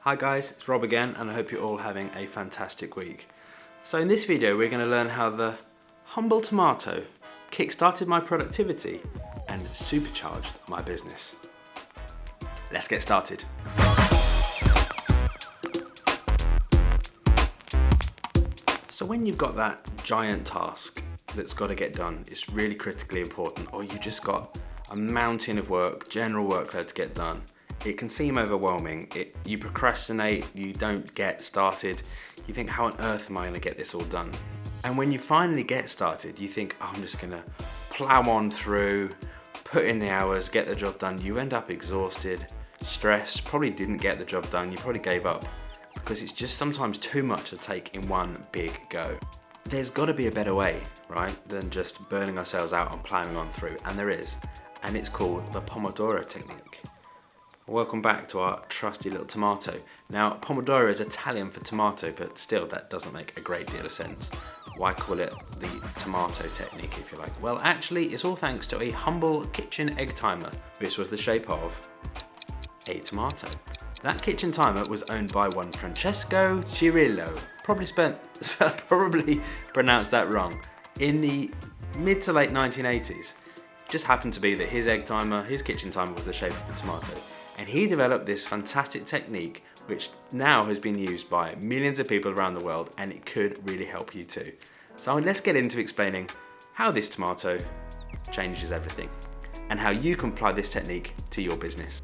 Hi guys, it's Rob again and I hope you're all having a fantastic week. So in this video we're going to learn how the humble tomato kick-started my productivity and supercharged my business. Let's get started. So when you've got that giant task that's got to get done, it's really critically important, or you just got a mountain of work, general workload to get done, it can seem overwhelming. You procrastinate, you don't get started, you think, how on earth am I going to get this all done? And when you finally get started, you think, oh, I'm just going to plow on through, put in the hours, get the job done. You end up exhausted, stressed, probably didn't get the job done, you probably gave up, because it's just sometimes too much to take in one big go. There's got to be a better way, right, than just burning ourselves out and plowing on through, and there is, and it's called the Pomodoro Technique. Welcome back to our trusty little tomato. Now, Pomodoro is Italian for tomato, but still that doesn't make a great deal of sense. Why call it the tomato technique, if you like? Well, actually, it's all thanks to a humble kitchen egg timer, which was the shape of a tomato. That kitchen timer was owned by one Francesco Cirillo, probably pronounced that wrong, in the mid to late 1980s. Just happened to be that his kitchen timer was the shape of a tomato. And he developed this fantastic technique which now has been used by millions of people around the world, and it could really help you too. So let's get into explaining how this tomato changes everything and how you can apply this technique to your business.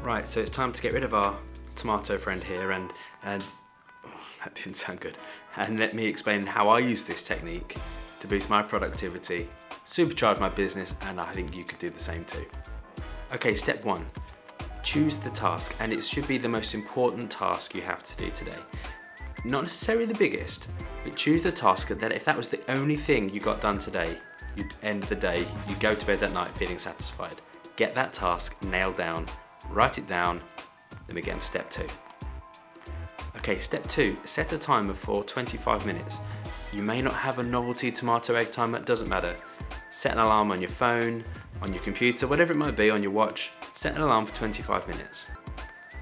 Right, so it's time to get rid of our tomato friend here and oh, that didn't sound good. And let me explain how I use this technique to boost my productivity, supercharge my business, and I think you could do the same too. Okay, step one. Choose the task, and it should be the most important task you have to do today. Not necessarily the biggest, but choose the task that if that was the only thing you got done today, you'd end the day, you'd go to bed that night feeling satisfied. Get that task nailed down, write it down, then we get into step two. Okay, step two, set a timer for 25 minutes. You may not have a novelty tomato egg timer, it doesn't matter. Set an alarm on your phone, on your computer, whatever it might be, on your watch. Set an alarm for 25 minutes.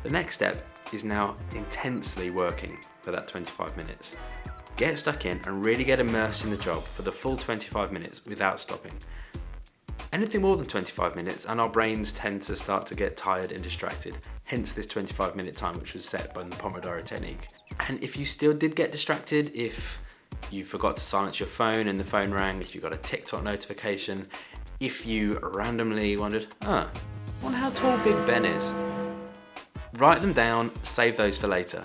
The next step is now intensely working for that 25 minutes. Get stuck in and really get immersed in the job for the full 25 minutes without stopping. Anything more than 25 minutes and our brains tend to start to get tired and distracted, hence this 25-minute time which was set by the Pomodoro Technique. And if you still did get distracted, if you forgot to silence your phone and the phone rang, if you got a TikTok notification, if you randomly wondered, I wonder how tall Big Ben is. Write them down, save those for later.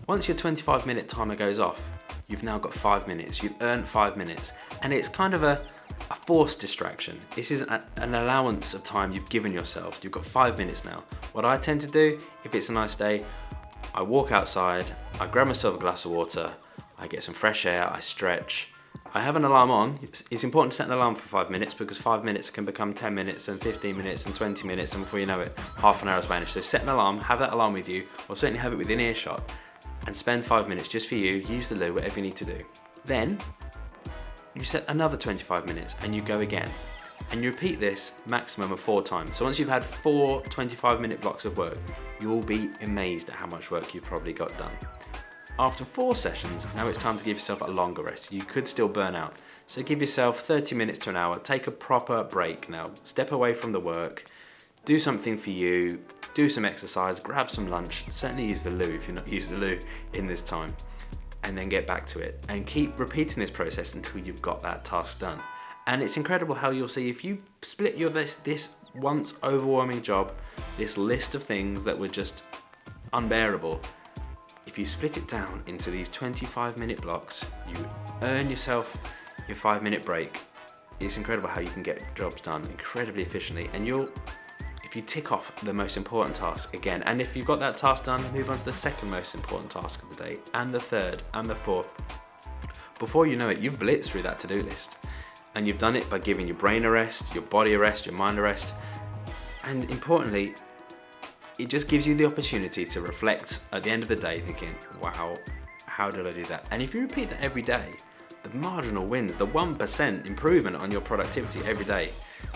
Once your 25-minute timer goes off, you've now got 5 minutes. You've earned 5 minutes, and it's kind of a forced distraction. This isn't an allowance of time you've given yourself. You've got 5 minutes now. What I tend to do, if it's a nice day, I walk outside, I grab myself a glass of water, I get some fresh air, I stretch. I have an alarm on. It's important to set an alarm for 5 minutes because 5 minutes can become 10 minutes and 15 minutes and 20 minutes, and before you know it, half an hour has vanished. So set an alarm, have that alarm with you, or certainly have it within earshot, and spend 5 minutes just for you, use the loo, whatever you need to do. Then, you set another 25 minutes and you go again. And you repeat this maximum of 4 times. So once you've had 4 25-minute blocks of work, you'll be amazed at how much work you've probably got done. After 4 sessions, now it's time to give yourself a longer rest. You could still burn out. So give yourself 30 minutes to an hour, take a proper break now. Step away from the work, do something for you, do some exercise, grab some lunch, certainly use the loo if you're not using the loo in this time, and then get back to it. And keep repeating this process until you've got that task done. And it's incredible how you'll see if you split this once overwhelming job, this list of things that were just unbearable, if you split it down into these 25-minute blocks, you earn yourself your 5-minute break. It's incredible how you can get jobs done incredibly efficiently, and if you tick off the most important task again, and if you've got that task done, move on to the second most important task of the day, and the third, and the fourth. Before you know it, you've blitzed through that to-do list, and you've done it by giving your brain a rest, your body a rest, your mind a rest, and importantly, it just gives you the opportunity to reflect at the end of the day thinking, wow, how did I do that? And if you repeat that every day, the marginal wins, the 1% improvement on your productivity every day,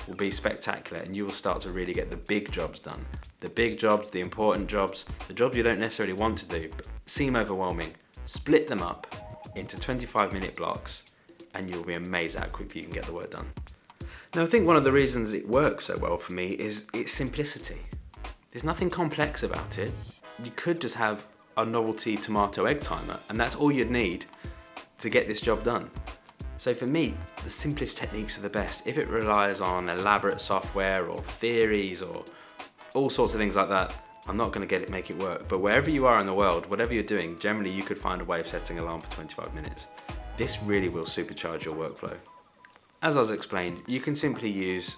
will be spectacular, and you will start to really get the big jobs done. The big jobs, the important jobs, the jobs you don't necessarily want to do but seem overwhelming. Split them up into 25-minute blocks and you'll be amazed at how quickly you can get the work done. Now, I think one of the reasons it works so well for me is its simplicity. There's nothing complex about it. You could just have a novelty tomato egg timer, and that's all you'd need to get this job done. So for me, the simplest techniques are the best. If it relies on elaborate software or theories or all sorts of things like that, I'm not going to make it work. But wherever you are in the world, whatever you're doing, generally you could find a way of setting an alarm for 25 minutes. This really will supercharge your workflow. As I was explained, you can simply use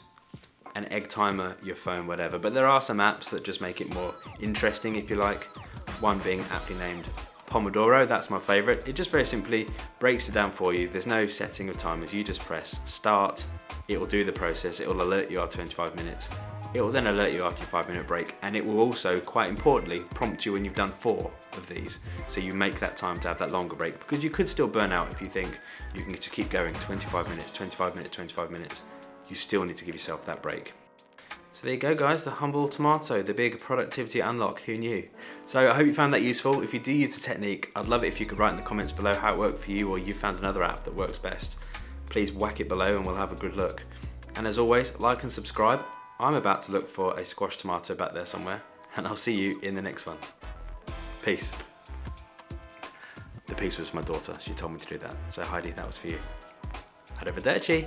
an egg timer, your phone, whatever, but there are some apps that just make it more interesting, if you like. One being aptly named Pomodoro, that's my favorite. It just very simply breaks it down for you. There's no setting of timers. You just press start, it will do the process, it will alert you after 25 minutes. It will then alert you after your 5-minute break, and it will also, quite importantly, prompt you when you've done 4 of these. So you make that time to have that longer break, because you could still burn out if you think you can just keep going 25 minutes, 25 minutes, 25 minutes. You still need to give yourself that break. So there you go, guys, the humble tomato, the big productivity unlock, who knew? So I hope you found that useful. If you do use the technique, I'd love it if you could write in the comments below how it worked for you, or you found another app that works best. Please whack it below and we'll have a good look. And as always, like and subscribe. I'm about to look for a squash tomato back there somewhere, and I'll see you in the next one. Peace. The piece was my daughter, she told me to do that. So Heidi, that was for you. Arrivederci.